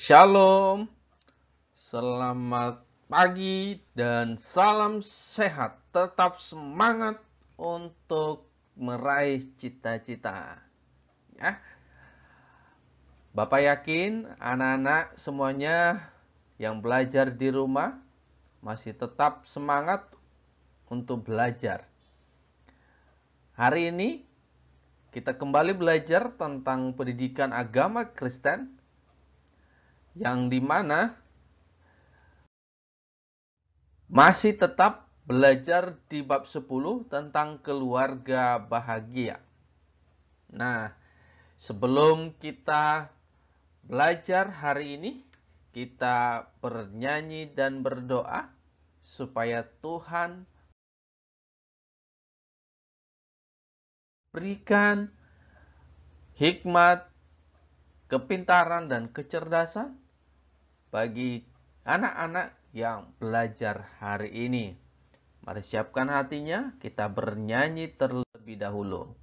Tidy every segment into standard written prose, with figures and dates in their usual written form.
Shalom, selamat pagi dan salam sehat. Tetap semangat untuk meraih cita-cita. Ya, Bapak yakin anak-anak semuanya yang belajar di rumah masih tetap semangat untuk belajar. Hari ini kita kembali belajar tentang pendidikan agama Kristen yang dimana masih tetap belajar di bab 10 tentang keluarga bahagia. Nah, sebelum kita belajar hari ini, kita bernyanyi dan berdoa supaya Tuhan berikan hikmat, kepintaran, dan kecerdasan bagi anak-anak yang belajar hari ini. Mari siapkan hatinya, kita bernyanyi terlebih dahulu.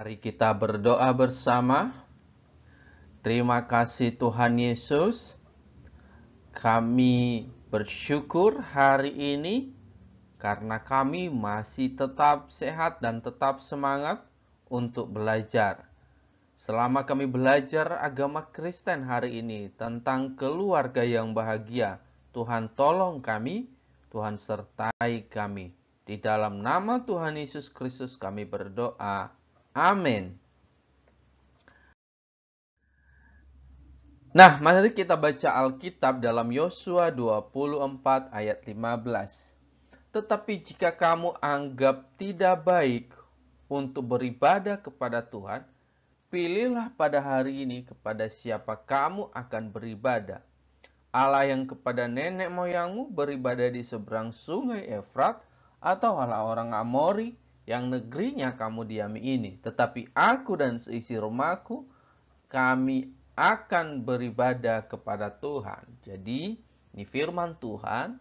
Mari kita berdoa bersama. Terima kasih Tuhan Yesus. Kami bersyukur hari ini karena kami masih tetap sehat dan tetap semangat untuk belajar. Selama kami belajar agama Kristen hari ini tentang keluarga yang bahagia, Tuhan tolong kami, Tuhan sertai kami. Di dalam nama Tuhan Yesus Kristus kami berdoa. Amin. Nah, mari kita baca Alkitab dalam Yosua 24 ayat 15. Tetapi jika kamu anggap tidak baik untuk beribadah kepada Tuhan, pilihlah pada hari ini kepada siapa kamu akan beribadah. Allah yang kepada nenek moyangmu beribadah di seberang sungai Efrat, atau Allah orang Amori yang negerinya kamu diami ini. Tetapi aku dan seisi rumahku, kami akan beribadah kepada Tuhan. Jadi, ini firman Tuhan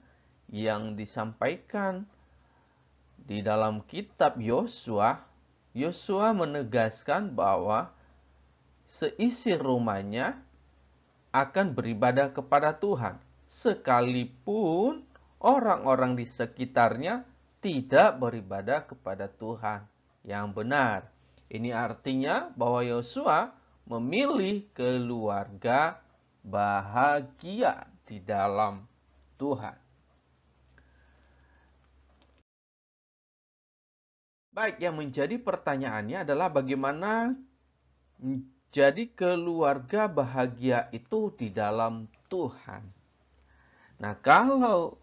yang disampaikan di dalam kitab Yosua. Yosua menegaskan bahwa seisi rumahnya akan beribadah kepada Tuhan, sekalipun orang-orang di sekitarnya tidak beribadah kepada Tuhan yang benar. Ini artinya bahwa Yosua memilih keluarga bahagia di dalam Tuhan. Baik, yang menjadi pertanyaannya adalah bagaimana menjadi keluarga bahagia itu di dalam Tuhan. Nah, kalau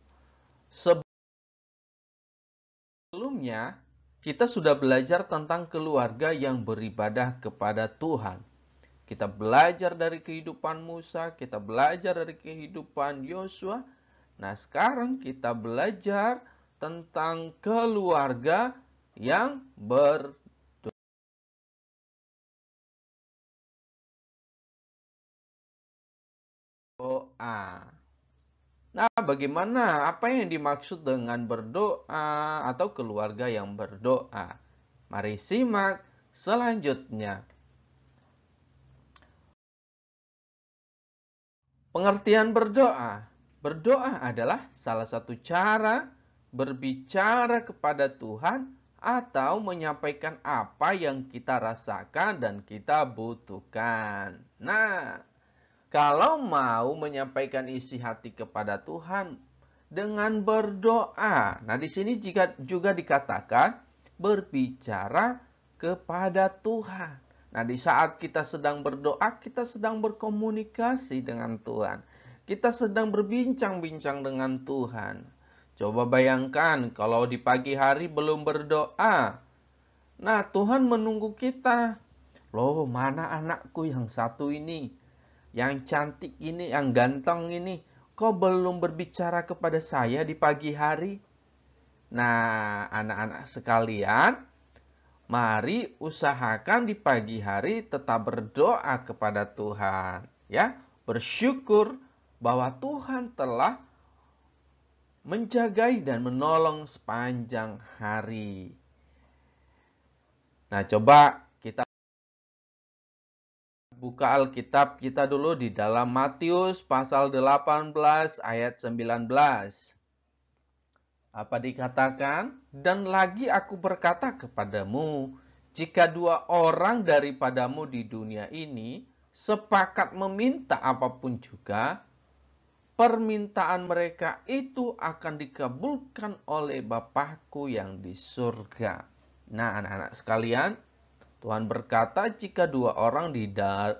sebelumnya kita sudah belajar tentang keluarga yang beribadah kepada Tuhan. Kita belajar dari kehidupan Musa, kita belajar dari kehidupan Yosua. Nah, sekarang kita belajar tentang keluarga yang berdoa. Nah, bagaimana? Apa yang dimaksud dengan berdoa atau keluarga yang berdoa? Mari simak selanjutnya. Pengertian berdoa. Berdoa adalah salah satu cara berbicara kepada Tuhan atau menyampaikan apa yang kita rasakan dan kita butuhkan. Nah, kalau mau menyampaikan isi hati kepada Tuhan dengan berdoa. Nah, di sini juga dikatakan berbicara kepada Tuhan. Nah, di saat kita sedang berdoa, kita sedang berkomunikasi dengan Tuhan. Kita sedang berbincang-bincang dengan Tuhan. Coba bayangkan kalau di pagi hari belum berdoa. Nah, Tuhan menunggu kita. Loh, mana anakku yang satu ini? Yang cantik ini, yang ganteng ini. Kok belum berbicara kepada saya di pagi hari? Nah, anak-anak sekalian, mari usahakan di pagi hari tetap berdoa kepada Tuhan, ya. Bersyukur bahwa Tuhan telah menjagai dan menolong sepanjang hari. Nah, coba kita buka Alkitab kita dulu di dalam Matius pasal 18 ayat 19. Apa dikatakan? Dan lagi aku berkata kepadamu, jika dua orang daripadamu di dunia ini sepakat meminta apapun juga, permintaan mereka itu akan dikabulkan oleh Bapakku yang di surga. Nah, anak-anak sekalian, Tuhan berkata, jika dua orang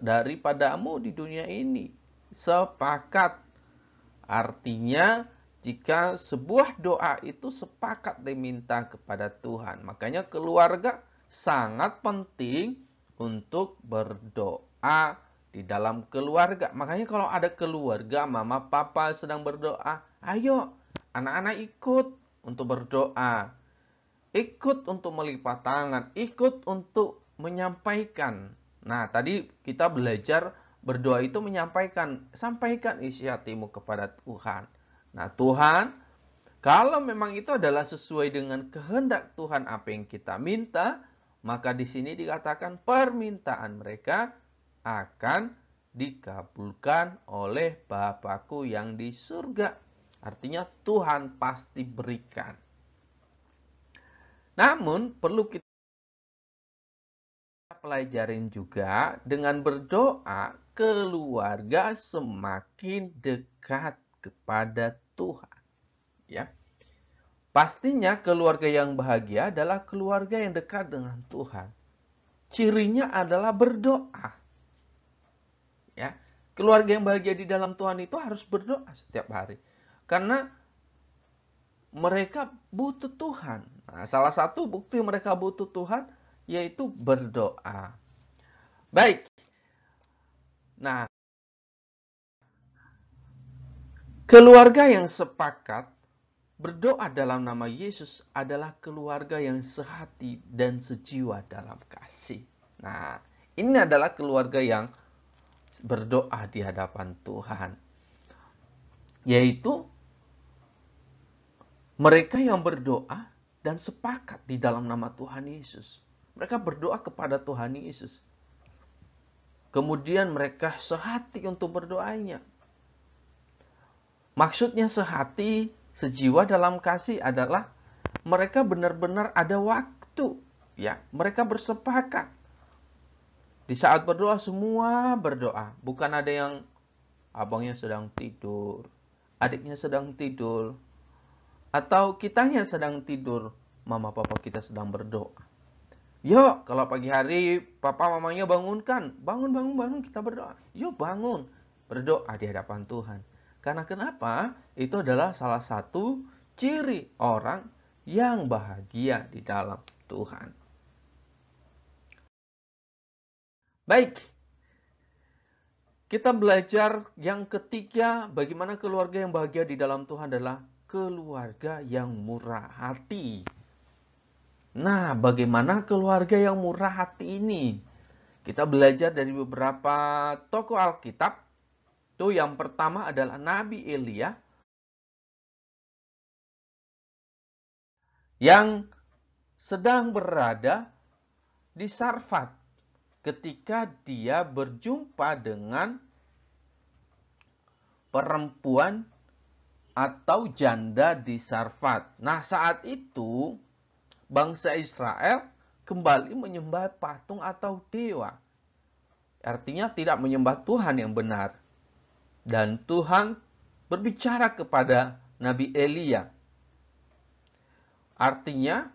daripadamu di dunia ini sepakat, artinya jika sebuah doa itu sepakat diminta kepada Tuhan. Makanya keluarga sangat penting untuk berdoa di dalam keluarga. Makanya kalau ada keluarga, mama, papa sedang berdoa, ayo anak-anak ikut untuk berdoa. Ikut untuk melipat tangan, ikut untuk menyampaikan. Nah, tadi kita belajar berdoa itu menyampaikan, sampaikan isi hatimu kepada Tuhan. Nah, Tuhan, kalau memang itu adalah sesuai dengan kehendak Tuhan apa yang kita minta, maka di sini dikatakan permintaan mereka akan dikabulkan oleh Bapakku yang di surga. Artinya Tuhan pasti berikan. Namun perlu kita pelajarin juga dengan berdoa keluarga semakin dekat kepada Tuhan. Ya. Pastinya keluarga yang bahagia adalah keluarga yang dekat dengan Tuhan. Cirinya adalah berdoa. Ya. Keluarga yang bahagia di dalam Tuhan itu harus berdoa setiap hari. Karena mereka butuh Tuhan. Nah, salah satu bukti mereka butuh Tuhan yaitu berdoa. Baik. Nah, keluarga yang sepakat berdoa dalam nama Yesus adalah keluarga yang sehati dan sejiwa dalam kasih. Nah, ini adalah keluarga yang berdoa di hadapan Tuhan. Yaitu mereka yang berdoa dan sepakat di dalam nama Tuhan Yesus. Mereka berdoa kepada Tuhan Yesus. Kemudian mereka sehati untuk berdoanya. Maksudnya sehati, sejiwa dalam kasih adalah mereka benar-benar ada waktu. Ya, mereka bersepakat. Di saat berdoa semua berdoa. Bukan ada yang abangnya sedang tidur, adiknya sedang tidur, atau kitanya sedang tidur, mama papa kita sedang berdoa. Yuk, kalau pagi hari papa mamanya bangunkan, bangun kita berdoa. Yuk bangun, berdoa di hadapan Tuhan. Karena kenapa? Itu adalah salah satu ciri orang yang bahagia di dalam Tuhan. Baik, kita belajar yang ketiga, bagaimana keluarga yang bahagia di dalam Tuhan adalah keluarga yang murah hati. Nah, bagaimana keluarga yang murah hati ini? Kita belajar dari beberapa tokoh Alkitab. Tuh, yang pertama adalah Nabi Elia yang sedang berada di Sarfat ketika dia berjumpa dengan perempuan atau janda di Sarfat. Nah, saat itu bangsa Israel kembali menyembah patung atau dewa. Artinya tidak menyembah Tuhan yang benar. Dan Tuhan berbicara kepada Nabi Elia. Artinya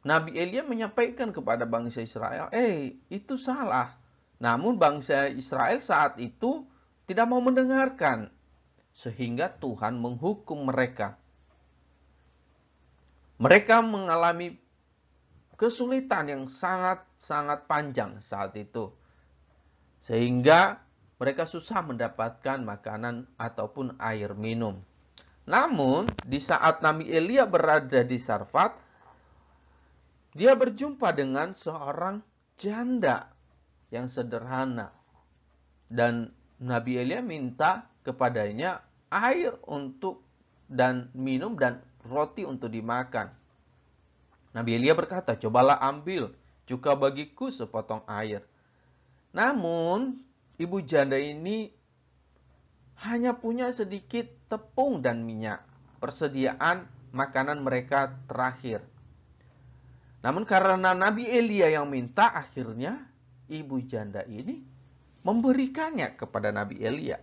Nabi Elia menyampaikan kepada bangsa Israel, itu salah. Namun bangsa Israel saat itu tidak mau mendengarkan. Sehingga Tuhan menghukum mereka. Mereka mengalami kesulitan yang sangat panjang saat itu. Sehingga mereka susah mendapatkan makanan ataupun air minum. Namun, di saat Nabi Elia berada di Sarfat, dia berjumpa dengan seorang janda yang sederhana. Dan Nabi Elia minta kepadanya air untuk dan minum dan roti untuk dimakan. Nabi Elia berkata, cobalah ambil juga bagiku sepotong air. Namun, ibu janda ini hanya punya sedikit tepung dan minyak. Persediaan makanan mereka terakhir. Namun karena Nabi Elia yang minta, akhirnya ibu janda ini memberikannya kepada Nabi Elia.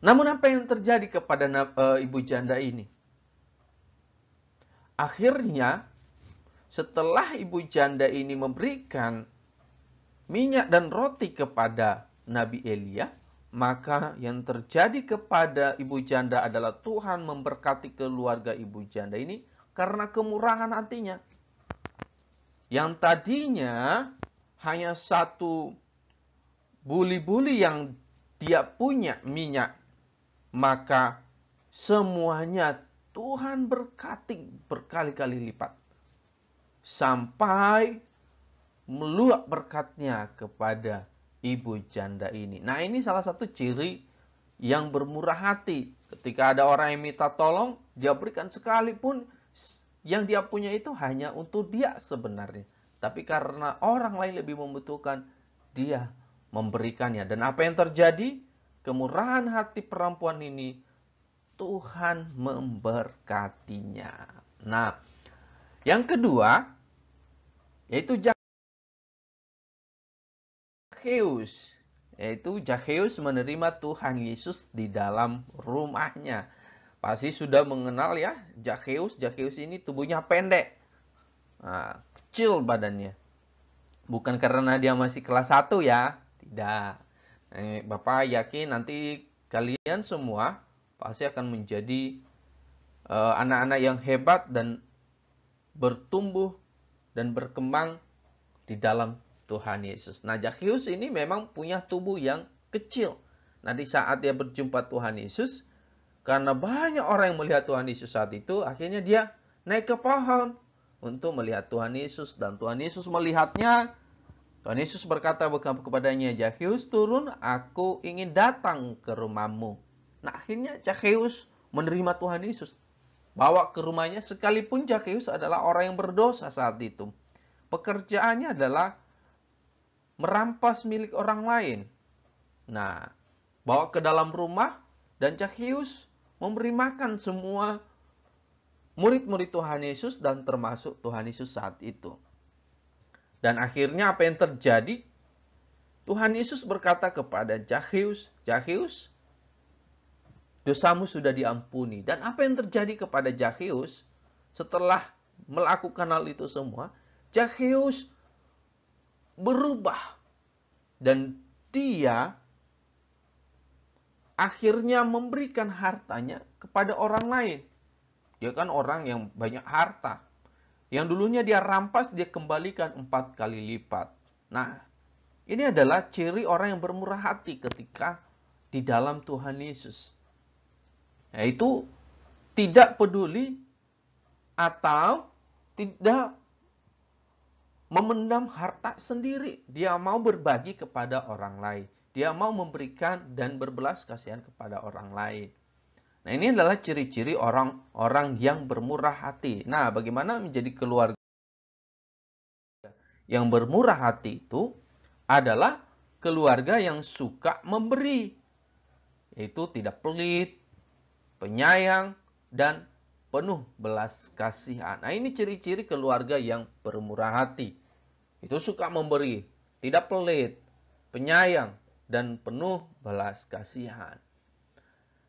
Namun apa yang terjadi kepada ibu janda ini? Akhirnya, setelah ibu janda ini memberikan minyak dan roti kepada Nabi Elia, maka yang terjadi kepada ibu janda adalah Tuhan memberkati keluarga ibu janda ini karena kemurahan hatinya. Yang tadinya hanya satu buli-buli yang dia punya minyak, maka semuanya Tuhan berkati berkali-kali lipat. Sampai meluap berkatnya kepada ibu janda ini. Nah, ini salah satu ciri yang bermurah hati. Ketika ada orang yang minta tolong, dia berikan sekalipun yang dia punya itu hanya untuk dia sebenarnya. Tapi karena orang lain lebih membutuhkan, dia memberikannya. Dan apa yang terjadi? Kemurahan hati perempuan ini, Tuhan memberkatinya. Nah, yang kedua, yaitu Zakheus. Yaitu Zakheus menerima Tuhan Yesus di dalam rumahnya. Pasti sudah mengenal ya, Zakheus. Zakheus ini tubuhnya pendek. Nah, kecil badannya. Bukan karena dia masih kelas 1 ya. Tidak. Bapak yakin nanti kalian semua pasti akan menjadi anak-anak yang hebat dan bertumbuh dan berkembang di dalam Tuhan Yesus. Nah, Zakheus ini memang punya tubuh yang kecil. Nah, di saat dia berjumpa Tuhan Yesus, karena banyak orang yang melihat Tuhan Yesus saat itu, akhirnya dia naik ke pohon untuk melihat Tuhan Yesus. Dan Tuhan Yesus melihatnya. Tuhan Yesus berkata kepadanya, Zakheus turun, aku ingin datang ke rumahmu. Nah, akhirnya Zakheus menerima Tuhan Yesus. Bawa ke rumahnya, sekalipun Zakheus adalah orang yang berdosa saat itu. Pekerjaannya adalah merampas milik orang lain. Nah, bawa ke dalam rumah dan Zakheus memberi makan semua murid-murid Tuhan Yesus dan termasuk Tuhan Yesus saat itu. Dan akhirnya apa yang terjadi? Tuhan Yesus berkata kepada Zakheus, "Zakheus, dosamu sudah diampuni." Dan apa yang terjadi kepada Zakheus setelah melakukan hal itu semua? Zakheus berubah dan dia akhirnya memberikan hartanya kepada orang lain. Dia kan orang yang banyak harta. Yang dulunya dia rampas, dia kembalikan 4 kali lipat. Nah, ini adalah ciri orang yang bermurah hati ketika di dalam Tuhan Yesus. Yaitu tidak peduli atau tidak memendam harta sendiri. Dia mau berbagi kepada orang lain. Dia mau memberikan dan berbelas kasihan kepada orang lain. Nah, ini adalah ciri-ciri orang-orang yang bermurah hati. Nah, bagaimana menjadi keluarga yang bermurah hati itu adalah keluarga yang suka memberi. Yaitu tidak pelit, penyayang, dan penuh belas kasihan. Nah, ini ciri-ciri keluarga yang bermurah hati. Itu suka memberi, tidak pelit, penyayang, dan penuh belas kasihan.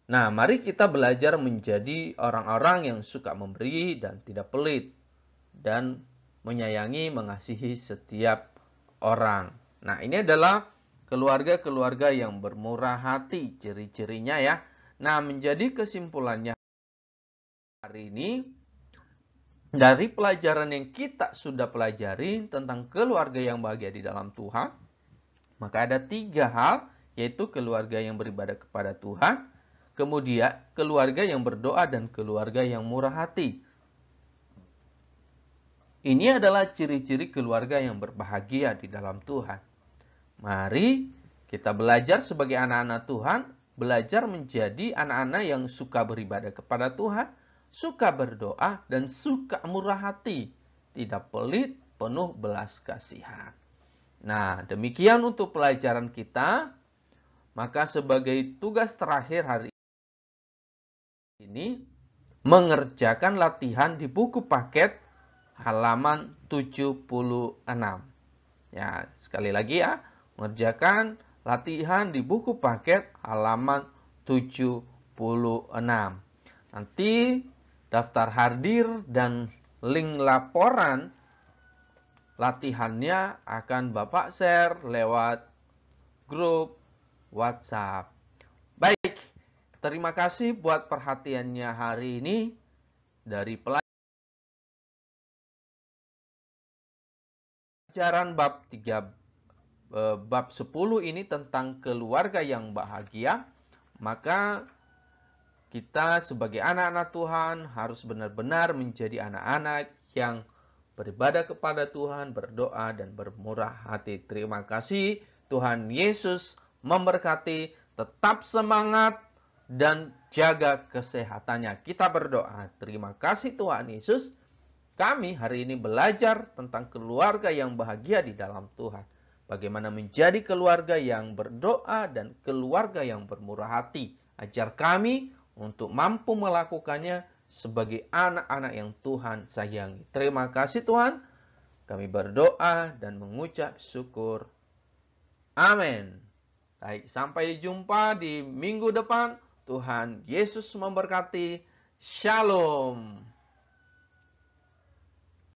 Nah, mari kita belajar menjadi orang-orang yang suka memberi dan tidak pelit. Dan menyayangi, mengasihi setiap orang. Nah, ini adalah keluarga-keluarga yang bermurah hati, ciri-cirinya ya. Nah, menjadi kesimpulannya hari ini, dari pelajaran yang kita sudah pelajari tentang keluarga yang bahagia di dalam Tuhan, maka ada 3 hal, yaitu keluarga yang beribadah kepada Tuhan, kemudian keluarga yang berdoa, dan keluarga yang murah hati. Ini adalah ciri-ciri keluarga yang berbahagia di dalam Tuhan. Mari kita belajar sebagai anak-anak Tuhan, belajar menjadi anak-anak yang suka beribadah kepada Tuhan, suka berdoa, dan suka murah hati, tidak pelit, penuh belas kasihan. Nah, demikian untuk pelajaran kita. Maka sebagai tugas terakhir hari ini, mengerjakan latihan di buku paket halaman 76. Ya, sekali lagi ya, mengerjakan latihan di buku paket halaman 76. Nanti daftar hadir dan link laporan latihannya akan Bapak share lewat grup WhatsApp. Baik, terima kasih buat perhatiannya hari ini dari pelajaran bab 10 ini tentang keluarga yang bahagia. Maka kita sebagai anak-anak Tuhan harus benar-benar menjadi anak-anak yang beribadah kepada Tuhan, berdoa, dan bermurah hati. Terima kasih. Tuhan Yesus memberkati. Tetap semangat dan jaga kesehatannya. Kita berdoa. Terima kasih Tuhan Yesus. Kami hari ini belajar tentang keluarga yang bahagia di dalam Tuhan. Bagaimana menjadi keluarga yang berdoa dan keluarga yang bermurah hati. Ajar kami untuk mampu melakukannya sebagai anak-anak yang Tuhan sayangi. Terima kasih Tuhan. Kami berdoa dan mengucap syukur. Amin. Baik, sampai jumpa di minggu depan. Tuhan Yesus memberkati. Shalom.